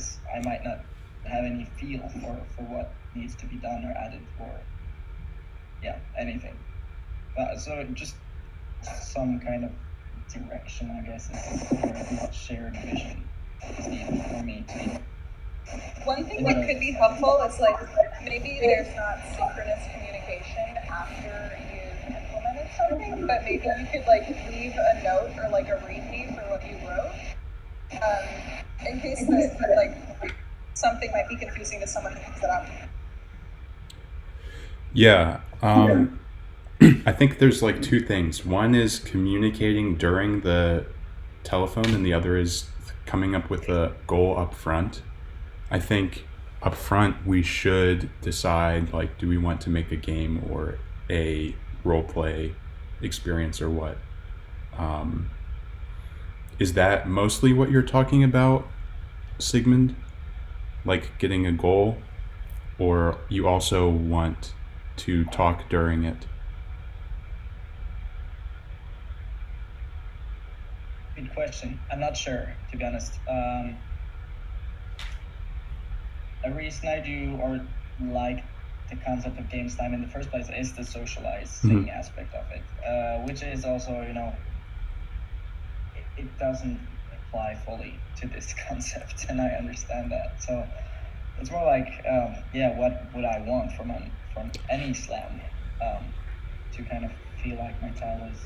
because I might not have any feel for what needs to be done or added or anything. So just some kind of direction, I guess, or shared vision is needed for me to. One thing that could be helpful is like maybe there's not synchronous communication after you implemented something, but maybe you could like leave a note or like a readme for what you wrote, in case that like something might be confusing to someone who picks it up. Yeah. I think there's like two things. One is communicating during the telephone, and the other is coming up with a goal up front. I think up front we should decide, like, do we want to make a game or a role play experience or what? Is that mostly what you're talking about, Sigmund? Like getting a goal? Or you also want to talk during it? Good question. I'm not sure, to be honest. A reason I do or like the concept of games time in the first place is the socializing aspect of it, which is also, it doesn't apply fully to this concept, and I understand that. So it's more like, what would I want from any slam to kind of feel like my time is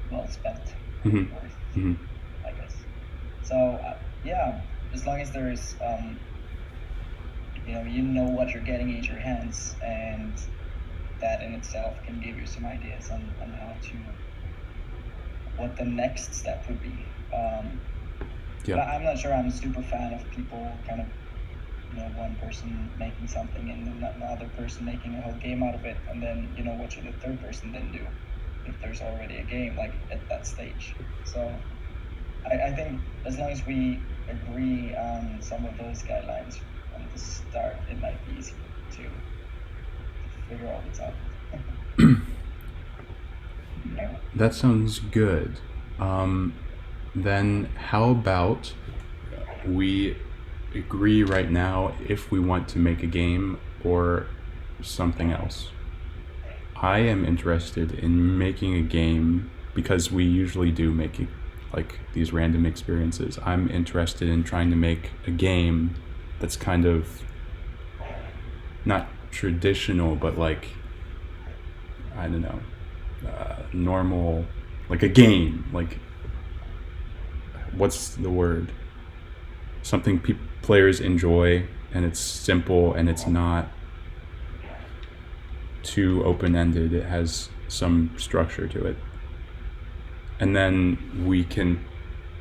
well spent, I guess. So as long as there is you know what you're getting into your hands, and that in itself can give you some ideas on what the next step would be. But I'm not sure I'm a super fan of people kind of, one person making something and then another person making a whole game out of it, and then what should the third person then do if there's already a game like at that stage. So I think as long as we agree on some of those guidelines from the start, it might be easy to figure all this out. That sounds good. Then how about we agree right now if we want to make a game or something else? I am interested in making a game because we usually do make it like these random experiences. I'm interested in trying to make a game that's kind of not traditional, but like, I don't know, normal, like a game, like, what's the word? Something players enjoy, and it's simple and it's not too open-ended. It has some structure to it. And then we can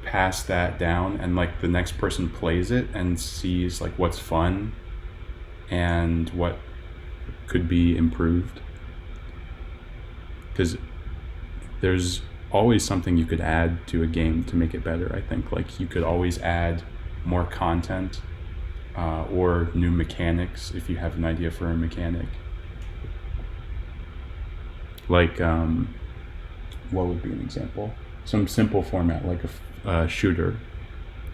pass that down, and like the next person plays it and sees like what's fun and what could be improved. Because there's always something you could add to a game to make it better, I think. Like you could always add more content or new mechanics if you have an idea for a mechanic. Like, what would be an example? Some simple format, like a shooter.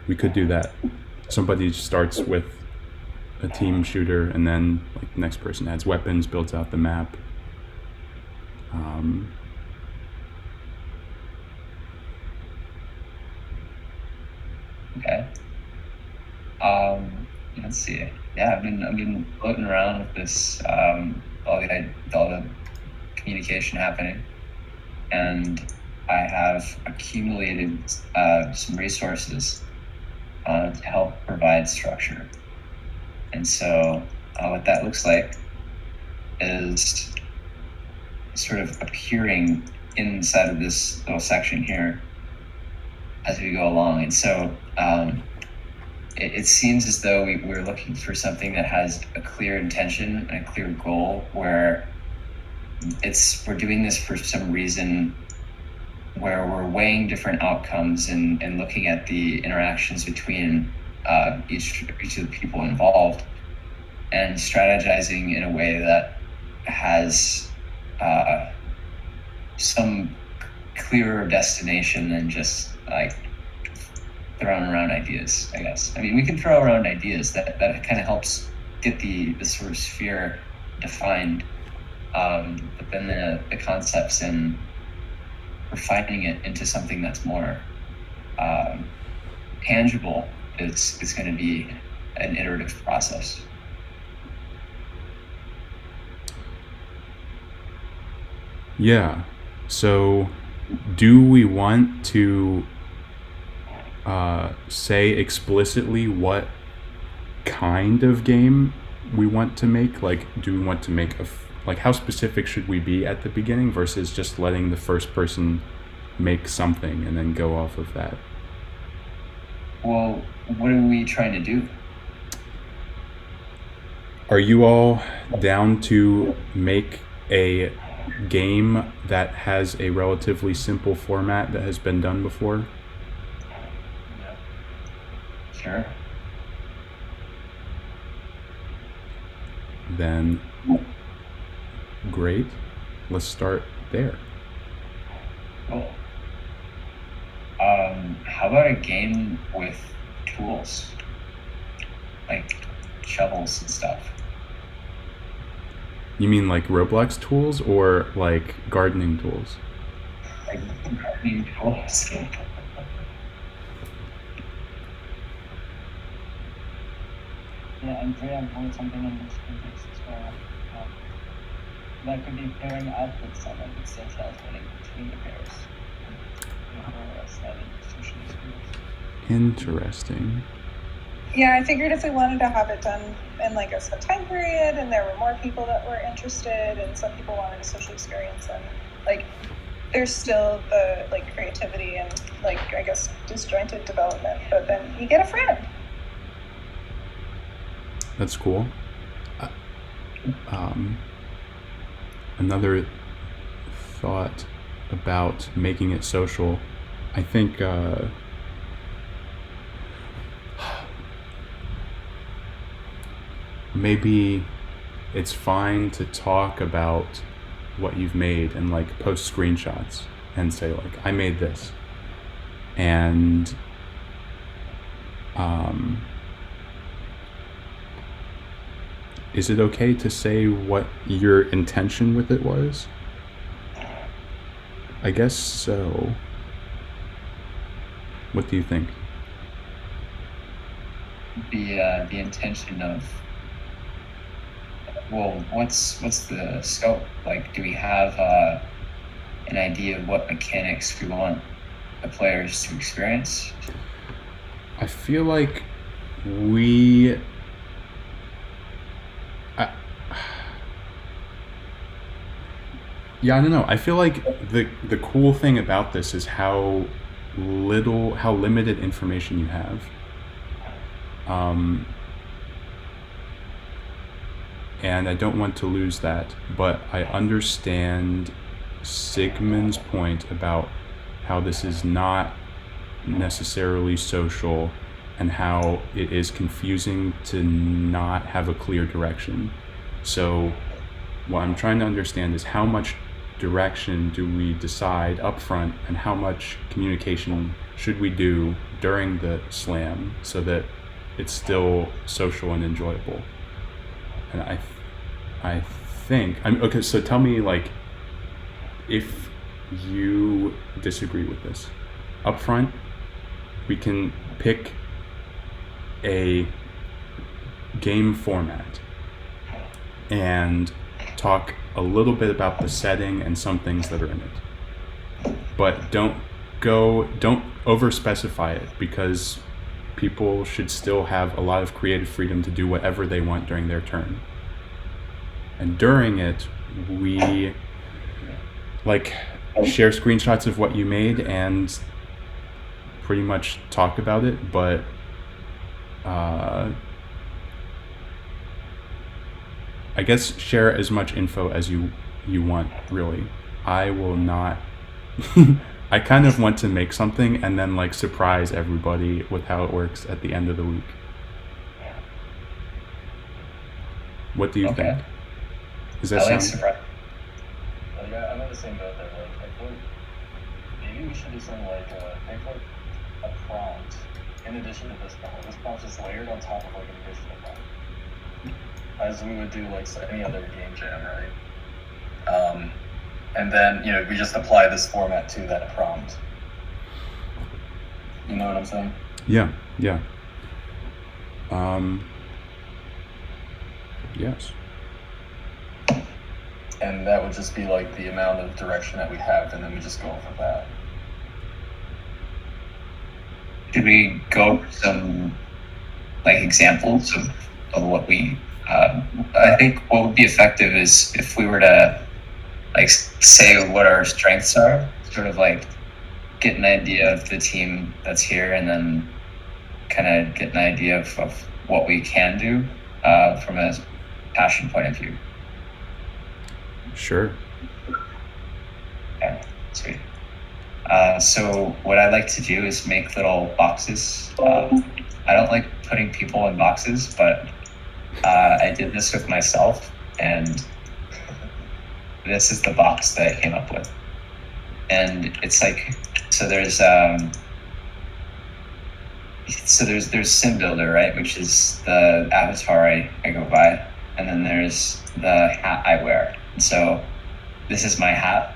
We could do that. Somebody starts with a team shooter, and then like the next person adds weapons, builds out the map. Okay. Let's see. Yeah, I've been floating around with this, all the communication happening, and I have accumulated some resources to help provide structure. And so what that looks like is sort of appearing inside of this little section here as we go along. And so it seems as though we're looking for something that has a clear intention and a clear goal, where we're doing this for some reason where we're weighing different outcomes and looking at the interactions between each of the people involved, and strategizing in a way that has some clearer destination than just like throwing around ideas, I guess. I mean, we can throw around ideas that kind of helps get the sort of sphere defined. But then the concepts and refining it into something that's more tangible is going to be an iterative process. Yeah. So do we want to say explicitly what kind of game we want to make? Like, do we want to make like, how specific should we be at the beginning versus just letting the first person make something and then go off of that? Well, what are we trying to do? Are you all down to make a game that has a relatively simple format that has been done before? Yeah. Sure. Then great. Let's start there. Cool. How about a game with tools, like shovels and stuff? You mean like Roblox tools or like gardening tools? Like gardening tools. Yeah, and Drea wrote something in this context as well. That could be pairing up with someone that still tells winning between the pairs. Interesting. Yeah, I figured if we wanted to have it done in like a set time period and there were more people that were interested and some people wanted a social experience, and like there's still the like creativity and like, I guess, disjointed development, but then you get a friend. That's cool. Another thought about making it social, I think maybe it's fine to talk about what you've made and like post screenshots and say like, I made this. And is it okay to say what your intention with it was? I guess so. What do you think? The intention of, well, what's the scope? Like, do we have an idea of what mechanics we want the players to experience? I feel like we yeah, I don't know. I feel like the cool thing about this is how limited information you have. And I don't want to lose that, but I understand Sigmund's point about how this is not necessarily social and how it is confusing to not have a clear direction. So what I'm trying to understand is how much direction do we decide up front and how much communication should we do during the slam so that it's still social and enjoyable. And I think, okay, so tell me like if you disagree with this. Up front, we can pick a game format and talk a little bit about the setting and some things that are in it. But don't over specify it, because people should still have a lot of creative freedom to do whatever they want during their turn. And during it, we like share screenshots of what you made and pretty much talk about it, but I guess share as much info as you want, really. I will not I kind of want to make something and then like surprise everybody with how it works at the end of the week. What do you think? Does that sound? Surprise. Like, I'm in the same boat there. Like maybe we should do something like make like a prompt in addition to this bomb's just layered on top of like an additional bomb, as we would do like any other game jam, right? And then we just apply this format to that prompt. You know what I'm saying? Yeah. Yes. And that would just be like the amount of direction that we have, and then we just go over that. Should we go over some examples of what we? I think what would be effective is if we were to say what our strengths are, sort of get an idea of the team that's here, and then kind of get an idea of what we can do from a passion point of view. Sure. Okay, sweet. So what I like to do is make little boxes. I don't like putting people in boxes, but I did this with myself, and this is the box that I came up with. And it's so there's Sim Builder, right, which is the avatar I go by, and then there's the hat I wear. And so this is my hat.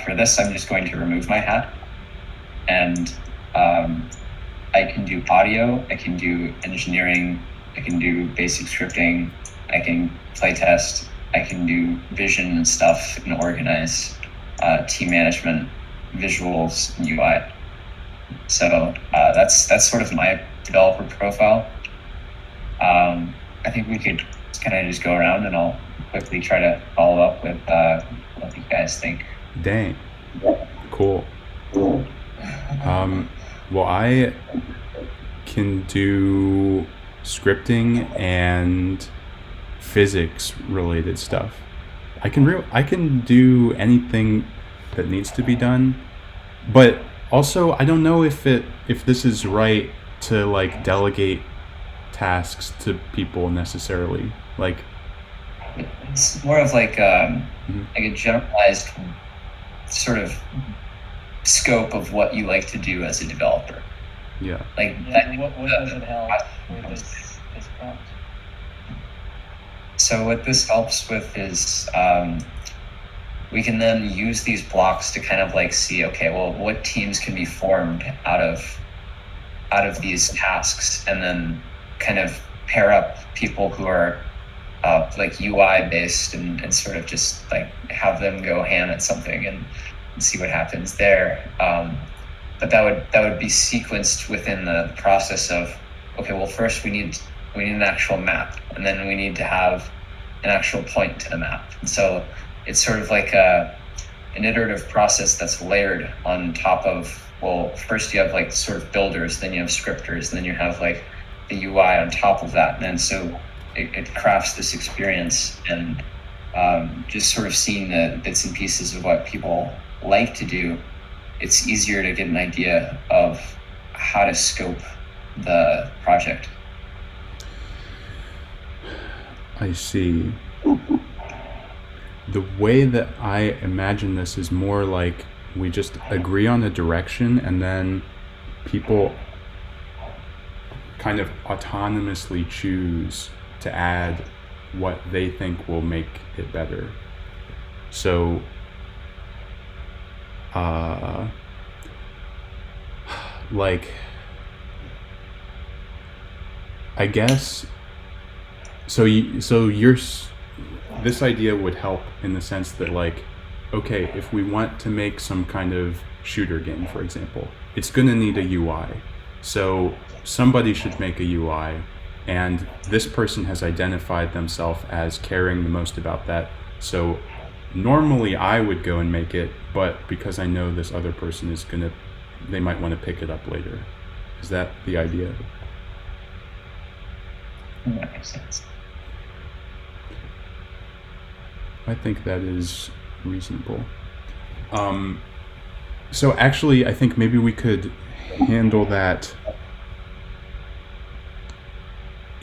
For this, I'm just going to remove my hat, and I can do audio, I can do engineering, I can do basic scripting, I can playtest, I can do vision and stuff and organize, team management, visuals, and UI. So that's sort of my developer profile. I think we could kind of just go around, and I'll quickly try to follow up with what you guys think. Dang. Cool. Well, I can do scripting and physics related stuff. I can do anything that needs to be done, but also I don't know if this is right to delegate tasks to people necessarily. It's more of a generalized sort of scope of what you like to do as a developer. Yeah. What does it help with this prompt? So what this helps with is we can then use these blocks to kind of see, okay, well, what teams can be formed out of these tasks, and then kind of pair up people who are UI based and sort of just have them go ham at something and see what happens there. But that would be sequenced within the process of, okay, well, first we need an actual map, and then we need to have an actual point to the map. And so it's sort of an iterative process that's layered on top of, well, first you have sort of builders, then you have scripters, and then you have the UI on top of that. And then so it crafts this experience, and just sort of seeing the bits and pieces of what people like to do, it's easier to get an idea of how to scope the project. I see. The way that I imagine this is more we just agree on a direction, and then people kind of autonomously choose to add what they think will make it better. So I guess this idea would help in the sense that okay, if we want to make some kind of shooter game, for example, it's going to need a UI. So somebody should make a UI, and this person has identified themselves as caring the most about that. So normally I would go and make it, but because I know this other person they might want to pick it up later. Is that the idea? That makes sense. I think that is reasonable. So actually, I think maybe we could handle that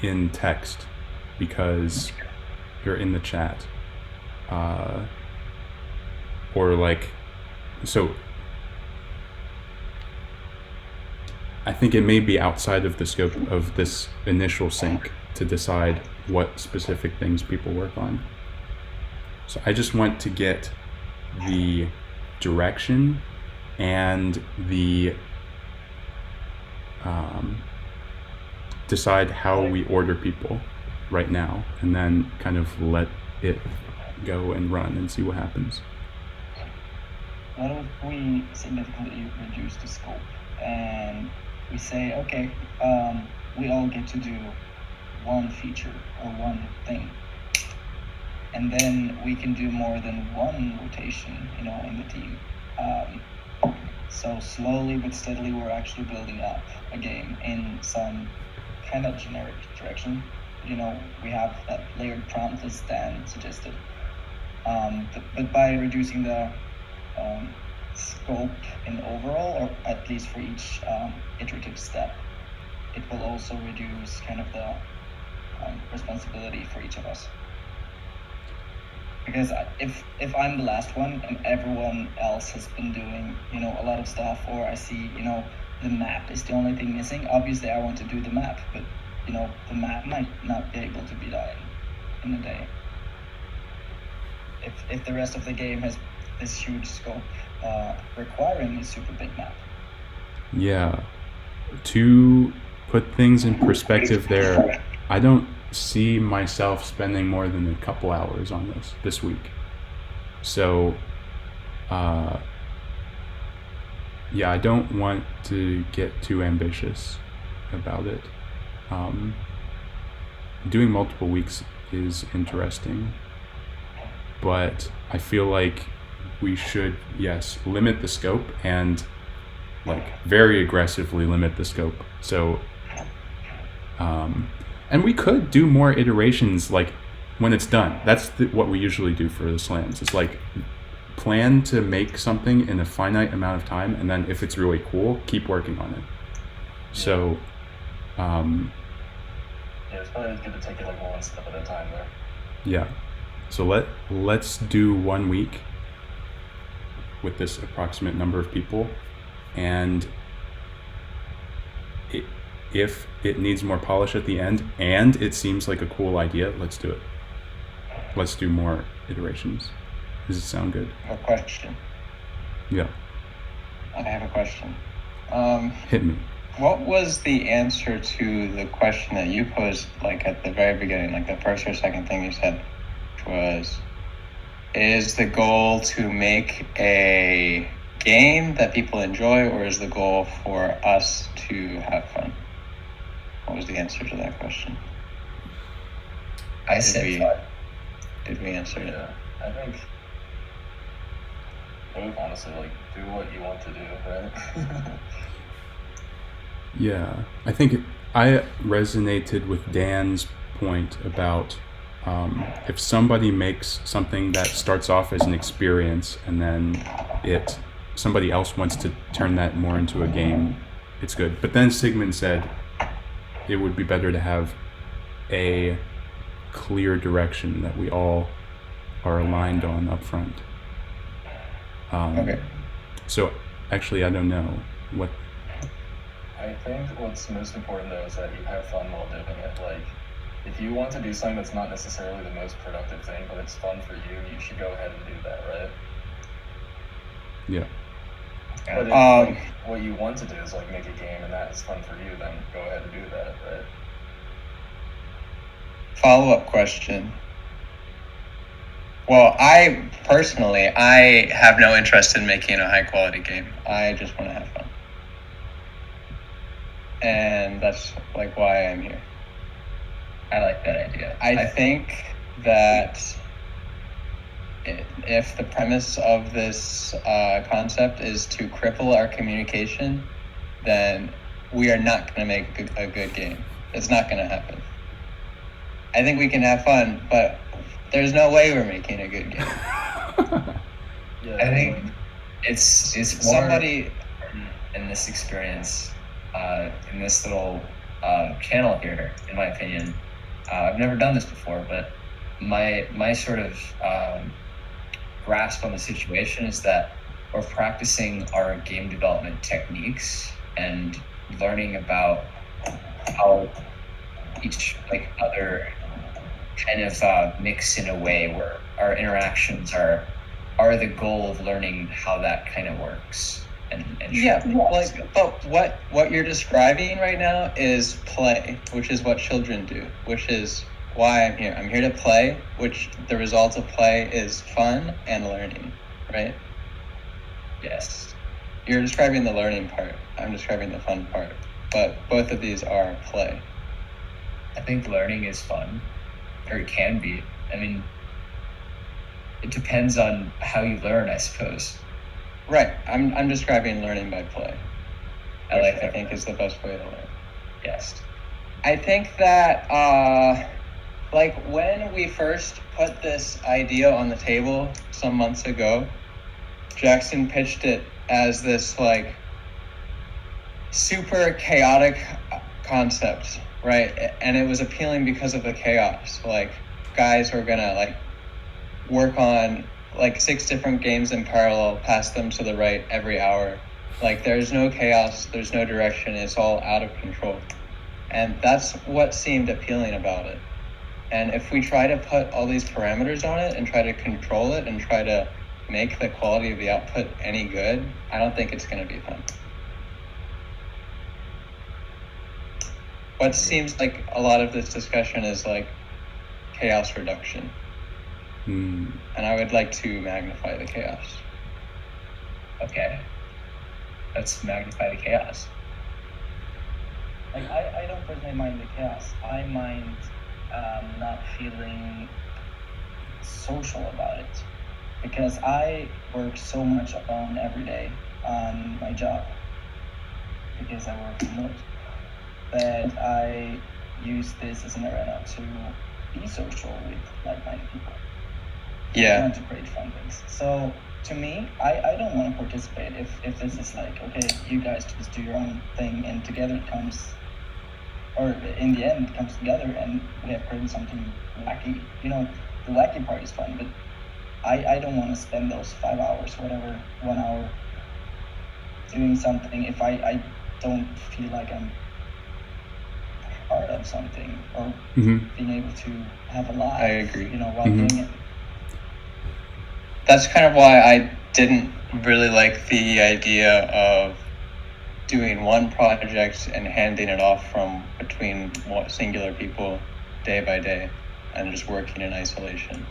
in text, because you're in the chat. Or so I think it may be outside of the scope of this initial sync to decide what specific things people work on. So I just want to get the direction and the decide how we order people right now, and then kind of let it go and run and see what happens. What if we significantly reduce the scope and we say, okay, we all get to do one feature or one thing, and then we can do more than one rotation, in the team. So slowly but steadily, we're actually building up a game in some kind of generic direction. We have that layered prompt as Dan suggested. But by reducing the scope in overall, or at least for each iterative step, it will also reduce kind of the responsibility for each of us. Because if I'm the last one and everyone else has been doing, a lot of stuff, or I see, the map is the only thing missing, obviously I want to do the map, but, the map might not be able to be done in a day. If the rest of the game has this huge scope requiring a super big map. Yeah. To put things in perspective there, I don't see myself spending more than a couple hours on this week. So, I don't want to get too ambitious about it. Doing multiple weeks is interesting, but I feel like we should, limit the scope and very aggressively limit the scope. So, and we could do more iterations when it's done. That's what we usually do for the slams. It's plan to make something in a finite amount of time, and then if it's really cool, keep working on it. So, it's probably good to take it one step at a time there. Yeah. So let's do 1 week with this approximate number of people, and if it needs more polish at the end and it seems like a cool idea, let's do it. Let's do more iterations. Does it sound good? A question. Yeah. I have a question. Hit me. What was the answer to the question that you posed at the very beginning, the first or second thing you said, which was, is the goal to make a game that people enjoy, or is the goal for us to have fun? What was the answer to that question? I said fun. Did we answer it? Yeah, I think honestly, do what you want to do, right? Yeah, I think I resonated with Dan's point about if somebody makes something that starts off as an experience and then somebody else wants to turn that more into a game, it's good. But then Sigmund said it would be better to have a clear direction that we all are aligned on up front. Okay. So actually, I don't know what. I think what's most important though is that you have fun while doing it. If you want to do something that's not necessarily the most productive thing, but it's fun for you, you should go ahead and do that, right? Yeah. But if what you want to do is make a game and that is fun for you, then go ahead and do that, right? Follow-up question. Well, I personally have no interest in making a high-quality game. I just want to have fun. And that's why I'm here. I like that idea. I think that if the premise of this concept is to cripple our communication, then we are not going to make a good game. It's not going to happen. I think we can have fun, but there's no way we're making a good game. I think it's more somebody in this experience, in this little channel here, in my opinion. I've never done this before, but my sort of grasp on the situation is that we're practicing our game development techniques and learning about how each other kind of mix in a way where our interactions are the goal of learning how that kind of works. And but what you're describing right now is play, which is what children do, which is why I'm here. I'm here to play, which the result of play is fun and learning, right? Yes. You're describing the learning part. I'm describing the fun part. But both of these are play. I think learning is fun, or it can be. I mean, it depends on how you learn, I suppose. Right. I'm describing learning by play. I think is the best way to learn. Yes. I think that when we first put this idea on the table some months ago, Jackson pitched it as this super chaotic concept, right? And it was appealing because of the chaos. Guys were gonna work on 6 different games in parallel, pass them to the right every hour. There's no chaos, there's no direction, it's all out of control. And that's what seemed appealing about it. And if we try to put all these parameters on it and try to control it and try to make the quality of the output any good, I don't think it's going to be fun. What seems like a lot of this discussion is chaos reduction. And I would like to magnify the chaos. Okay. Let's magnify the chaos. I don't personally mind the chaos. I mind not feeling social about it, because I work so much alone every day on my job, because I work remote, that I use this as an arena to be social with like-minded people. Yeah. I want to create fun things. So to me, I don't want to participate if this is okay, you guys just do your own thing and together it comes, or in the end it comes together and we have created something wacky. The wacky part is fun, but I don't want to spend those 5 hours, whatever, 1 hour doing something if I don't feel like I'm part of something, or being able to have a life. I agree. While doing it. That's kind of why I didn't really like the idea of doing one project and handing it off from between singular people day by day and just working in isolation.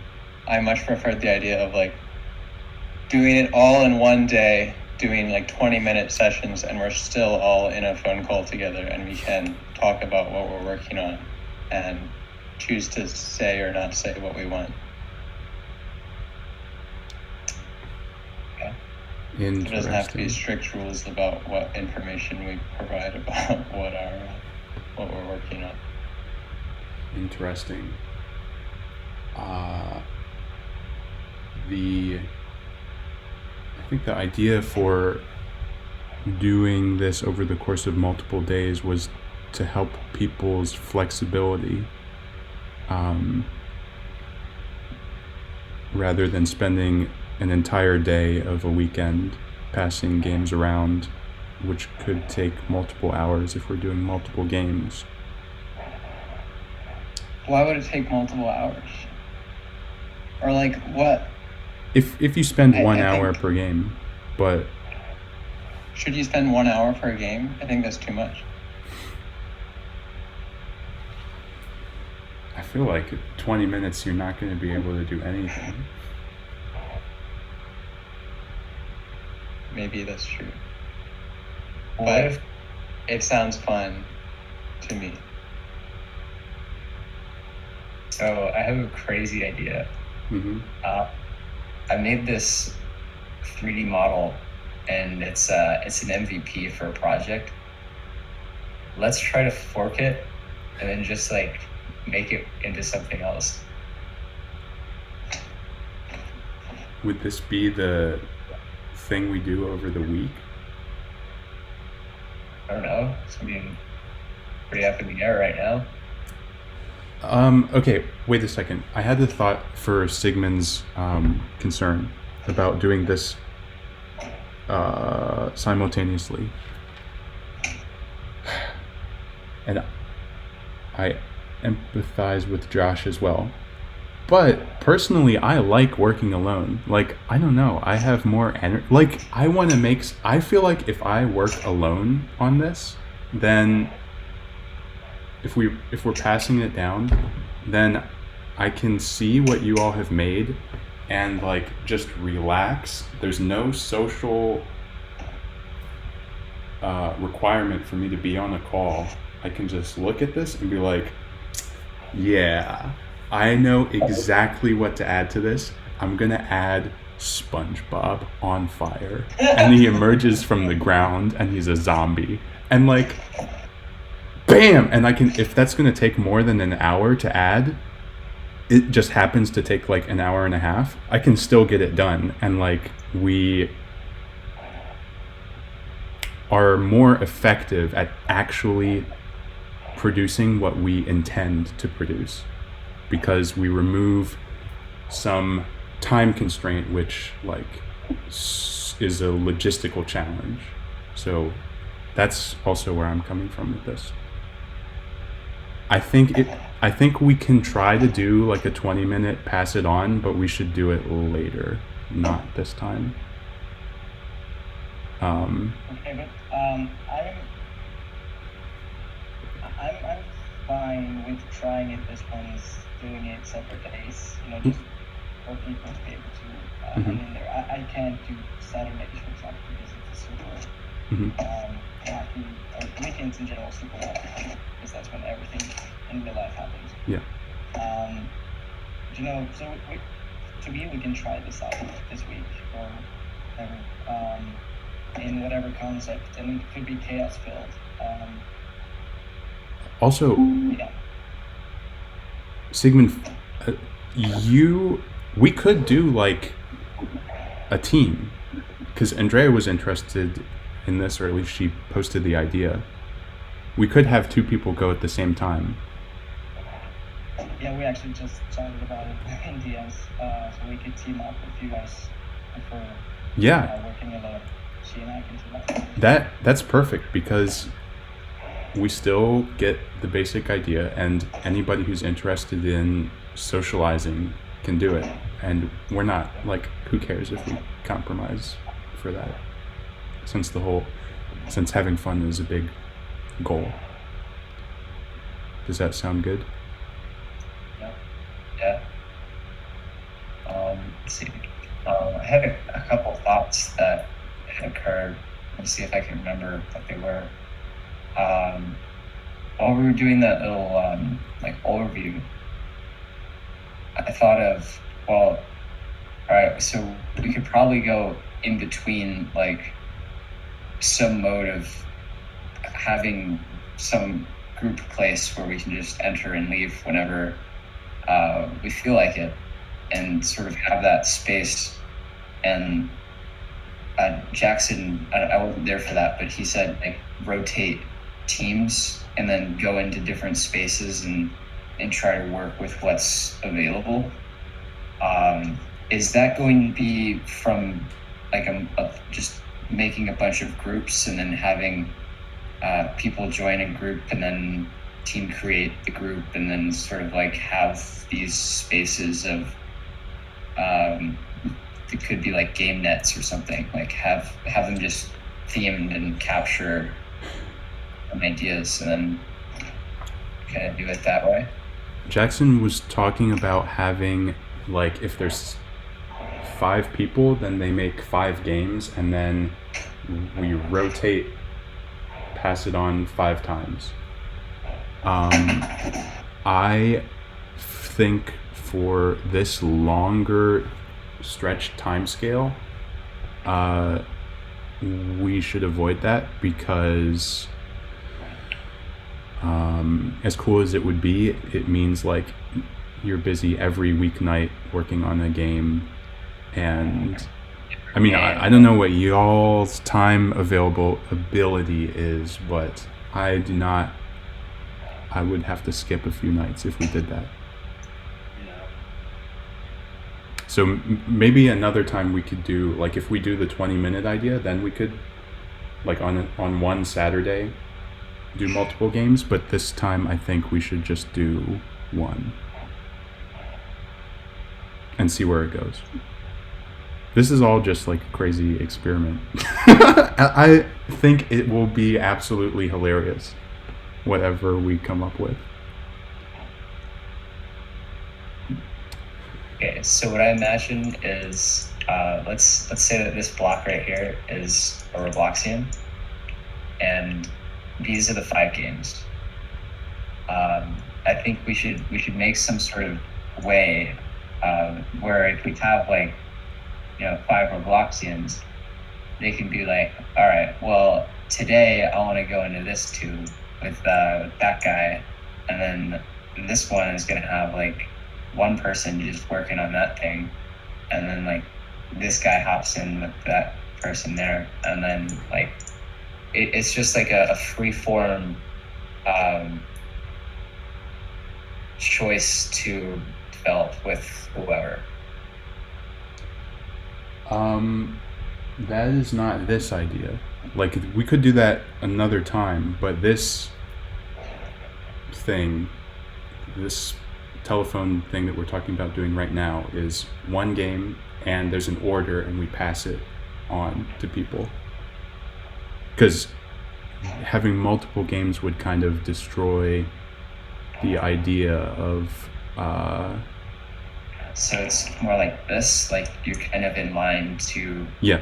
I much preferred the idea of doing it all in one day, doing 20-minute sessions, and we're still all in a phone call together and we can talk about what we're working on and choose to say or not say what we want. There doesn't have to be strict rules about what information we provide about what we're working on. Interesting. I think the idea for doing this over the course of multiple days was to help people's flexibility, rather than spending an entire day of a weekend passing games around, which could take multiple hours if we're doing multiple games. Why would it take multiple hours? Or what? If you spend 1 hour per game, but... Should you spend 1 hour per game? I think that's too much. I feel like 20 minutes you're not going to be able to do anything. Maybe that's true. But it sounds fun to me. So I have a crazy idea. I made this 3D model, and it's an MVP for a project. Let's try to fork it, and then just make it into something else. Would this be the thing we do over the week? I don't know. It's pretty up in the air right now. Okay, wait a second. I had the thought for Sigmund's concern about doing this simultaneously. and I empathize with Josh as well. But personally, I like working alone. Like, I don't know, I have more energy. Like, I feel like if I work alone on this, then if we're passing it down, then I can see what you all have made and like just relax. There's no social requirement for me to be on a call. I can just look at this and be like, yeah, I know exactly what to add to this. I'm gonna add SpongeBob on fire, and he emerges from the ground and he's a zombie, and like bam, and I can, if that's gonna take more than an hour to add, it just happens to take like an hour and a half, I can still get it done, and like we are more effective at actually producing what we intend to produce, because we remove some time constraint, which like is a logistical challenge. So that's also where I'm coming from with this. I think we can try to do like a 20-minute pass it on, but we should do it later, not this time. Okay, but I'm fine with trying it this one's doing it separate days, just for people to be able to hang in there. I can't do Saturdays, for example, because it's super wacky, or weekends in general super wacky, because that's when everything in real life happens. Yeah. So to me, we can try this out this week or whatever, in whatever concept, and it could be chaos filled. Also, yeah. Sigmund, we could do like a team, because Andrea was interested in this, or at least she posted the idea. We could have 2 people go at the same time. Yeah, we actually just chatted about it in DMs, so we could team up if you guys prefer working alone. She and I can team up. That's perfect, because we still get the basic idea, and anybody who's interested in socializing can do it, and we're not like, who cares if we compromise for that, since having fun is a big goal. Does that sound good? Yeah. Let's see. I have a couple thoughts that had occurred. Let's see if I can remember what they were. While we were doing that little like overview, I thought of, well, all right, so we could probably go in between like some mode of having some group place where we can just enter and leave whenever we feel like it, and sort of have that space. And Jackson, I wasn't there for that, but he said like rotate teams and then go into different spaces and try to work with what's available. Is that going to be from like just making a bunch of groups and then having people join a group and then team create the group and then sort of like have these spaces of it could be like game nets or something, like have them just themed and capture some ideas and then kind of do it that way. Jackson was talking about having, like, if there's 5 people, then they make 5 games, and then we rotate, pass it on 5 times. I think for this longer stretch time scale, we should avoid that, because as cool as it would be, it means like you're busy every weeknight working on a game, and I mean, I don't know what y'all's time availability is, but I would have to skip a few nights if we did that. So maybe another time we could do, like, if we do the 20-minute idea, then we could, like, on one Saturday, do multiple games, but this time I think we should just do one and see where it goes. This is all just like a crazy experiment. I think it will be absolutely hilarious, whatever we come up with. Okay, so what I imagine is, let's say that this block right here is a Robloxian, and these are the 5 games. I think we should make some sort of way where if we have like 5 Robloxians, they can be like, all right, well today I want to go into this tube with that guy, and then this one is gonna have like one person just working on that thing, and then like this guy hops in with that person there, and then like it's just like a free form choice to develop with whoever. That is not this idea. Like, we could do that another time, but this thing, this telephone thing that we're talking about doing right now is one game, and there's an order, and we pass it on to people. Because having multiple games would kind of destroy the idea of so it's more like this, like you're kind of in line to yeah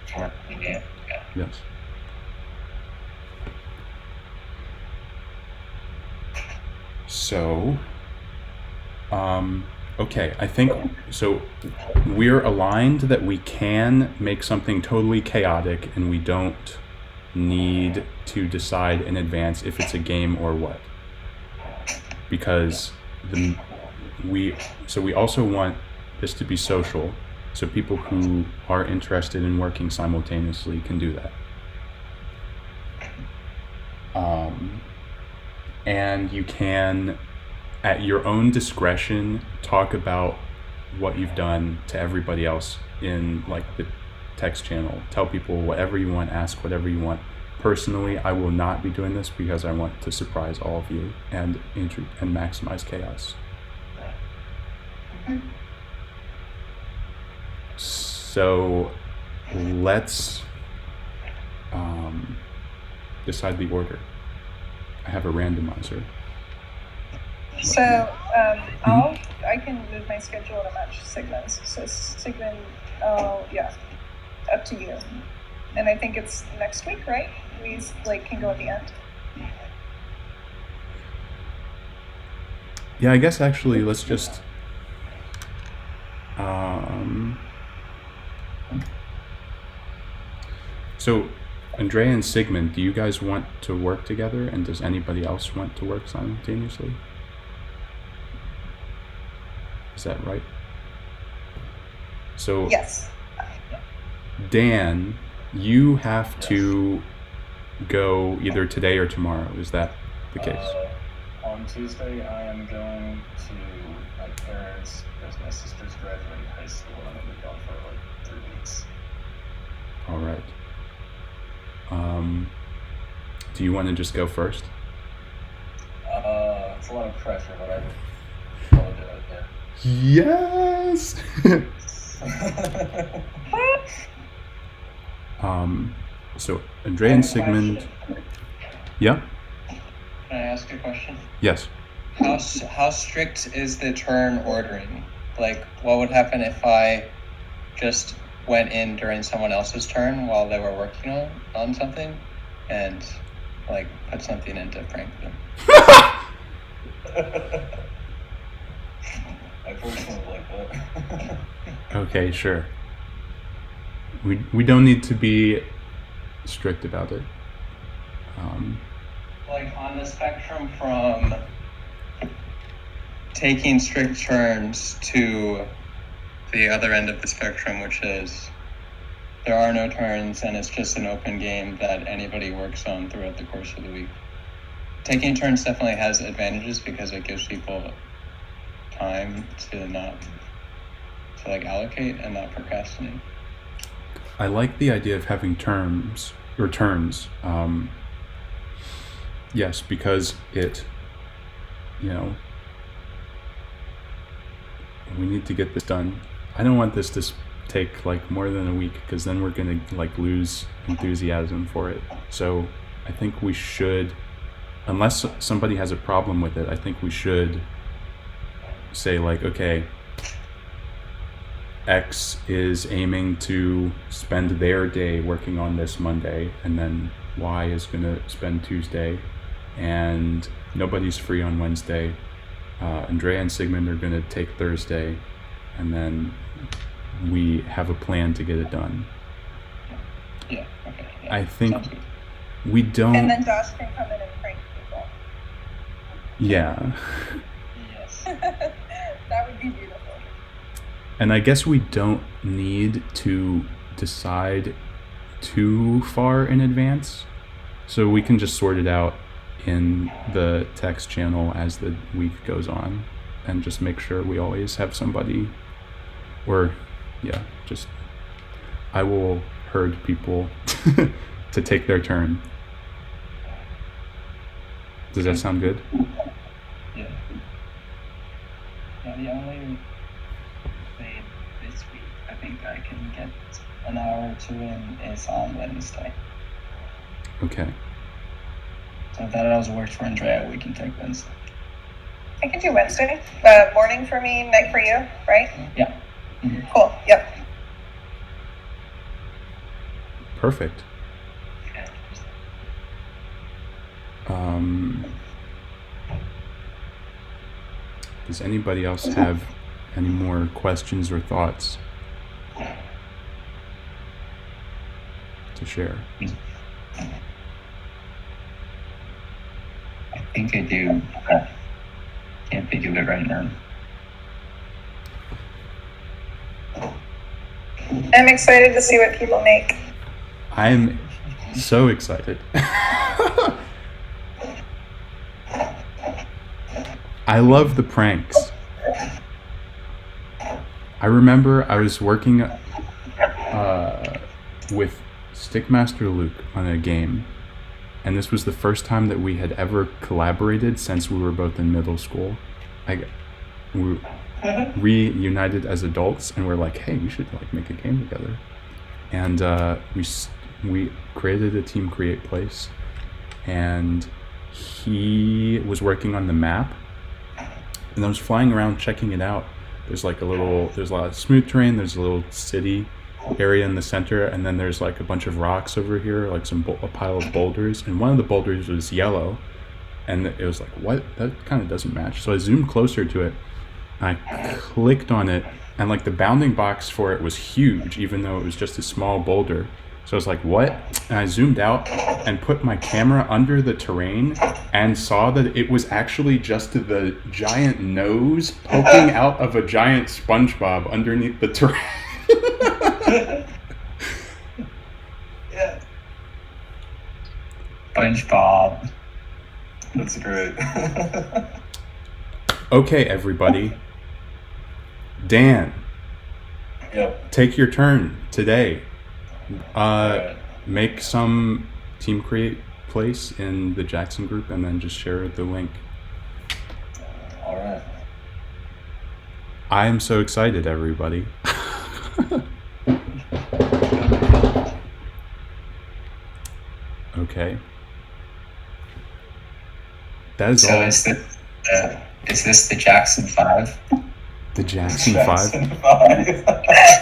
for the game. Yeah. Yes. So okay, I think so we're aligned that we can make something totally chaotic, and we don't need to decide in advance if it's a game or what, because we also want this to be social, so people who are interested in working simultaneously can do that. And you can, at your own discretion, talk about what you've done to everybody else in like the text channel. Tell people whatever you want, ask whatever you want. Personally, I will not be doing this because I want to surprise all of you and maximize chaos. So let's decide the order. I have a randomizer. So I can move my schedule to match Sigmund's. So Sigmund, yeah, up to you. And I think it's next week, right? We can go at the end. Yeah, I guess actually let's just so Andrea and Sigmund, do you guys want to work together, and does anybody else want to work simultaneously? Is that right? So yes. Dan, you have to go either today or tomorrow. Is that the case? On Tuesday, I am going to my parents' because my sister's graduating high school, and I'm going to be gone for like 3 weeks. All right. Do you want to just go first? It's a lot of pressure, but I'll do it, yeah. Yes! So Andrea and Sigmund. Yeah? Can I ask a question? Yes. How strict is the turn ordering? Like, what would happen if I just went in during someone else's turn while they were working on something and like put something in to prank them? I personally like that. Okay, sure. We don't need to be strict about it. Like on the spectrum from taking strict turns to the other end of the spectrum, which is there are no turns and it's just an open game that anybody works on throughout the course of the week. Taking turns definitely has advantages because it gives people time to allocate and not procrastinate. I like the idea of having turns. Yes, because it, we need to get this done. I don't want this to take like more than a week, because then we're gonna like lose enthusiasm for it. So I think we should, unless somebody has a problem with it, I think we should say like, okay, X is aiming to spend their day working on this Monday, and then Y is gonna spend Tuesday, and nobody's free on Wednesday. Andrea and Sigmund are gonna take Thursday, and then we have a plan to get it done. Yeah, okay. Yeah, I think we don't... And then Josh can come in and prank people. Yeah. Yes. That would be beautiful. And I guess we don't need to decide too far in advance, so we can just sort it out in the text channel as the week goes on, and just make sure we always have somebody, or just I will herd people to take their turn. Does that sound good? Yeah. Yeah, the only day this week I think I can get an hour or two in is on Wednesday. Okay. So if that also works for Andrea, we can take Wednesday. I can do Wednesday. Morning for me, night for you, right? Yeah. Mm-hmm. Cool. Yep. Perfect. Does anybody else have any more questions or thoughts to share? I think I do. I can't think of it right now. I'm excited to see what people make. I'm so excited. I love the pranks. I remember I was working with Stickmaster Luke on a game, and this was the first time that we had ever collaborated since we were both in middle school. We reunited as adults, and we're like, hey, we should like make a game together. And we created a team create place, and he was working on the map, and I was flying around checking it out. There's a lot of smooth terrain, there's a little city area in the center, and then there's like a bunch of rocks over here, like a pile of boulders, and one of the boulders was yellow, and it was like, what? That kind of doesn't match. So I zoomed closer to it, and I clicked on it, and like the bounding box for it was huge, even though it was just a small boulder. So I was like, what? And I zoomed out and put my camera under the terrain and saw that it was actually just the giant nose poking out of a giant SpongeBob underneath the terrain. Yeah. SpongeBob. That's great. Okay, everybody. Dan. Yep. Take your turn today. Right. Make some team create place in the Jackson group, and then just share the link. All right. I am so excited, everybody. Okay. That is So all. is this the Jackson 5? The Jackson 5?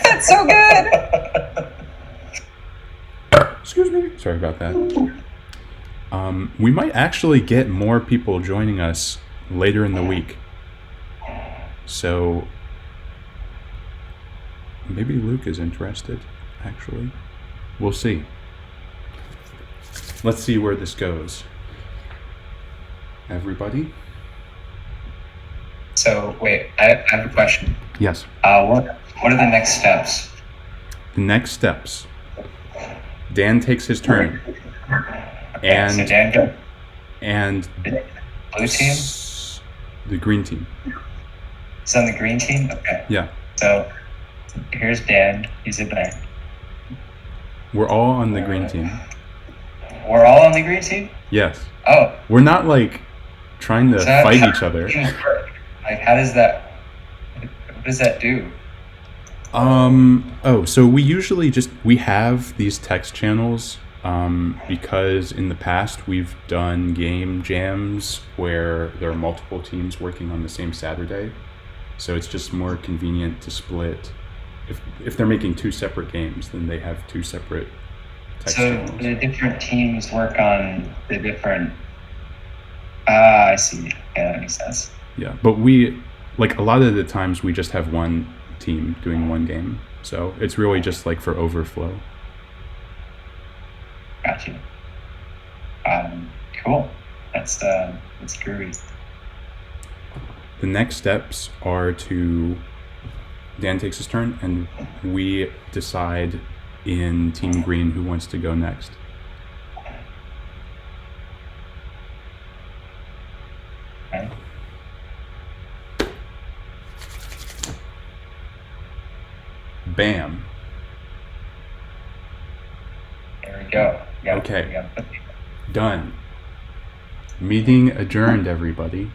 That's so good. Excuse me. Sorry about that. We might actually get more people joining us later in the week. So maybe Luke is interested, actually. We'll see. Let's see where this goes. Everybody? So wait, I have a question. Yes. What are the next steps? The next steps. Dan takes his turn. Okay, so Dan go. And Blue team? The green team. It's on the green team? Okay. Yeah. So here's Dan. He's a blank. We're all on the green team. we're all on the green team? Yes. Oh. We're not like trying to fight each other. Like, how does that, what does that do? So we usually we have these text channels because in the past we've done game jams where there are multiple teams working on the same Saturday. So it's just more convenient to split. If they're making two separate games, then they have two separate text channels. So the different teams work on the different... I see. Yeah, that makes sense. Yeah, but we, like, a lot of the times we just have one team doing one game. So it's really just like for overflow. Gotcha. Cool. That's groovy. The next steps are Dan takes his turn, and we decide in Team Green who wants to go next. Okay. Bam. There we go. Okay. Done. Meeting adjourned, everybody.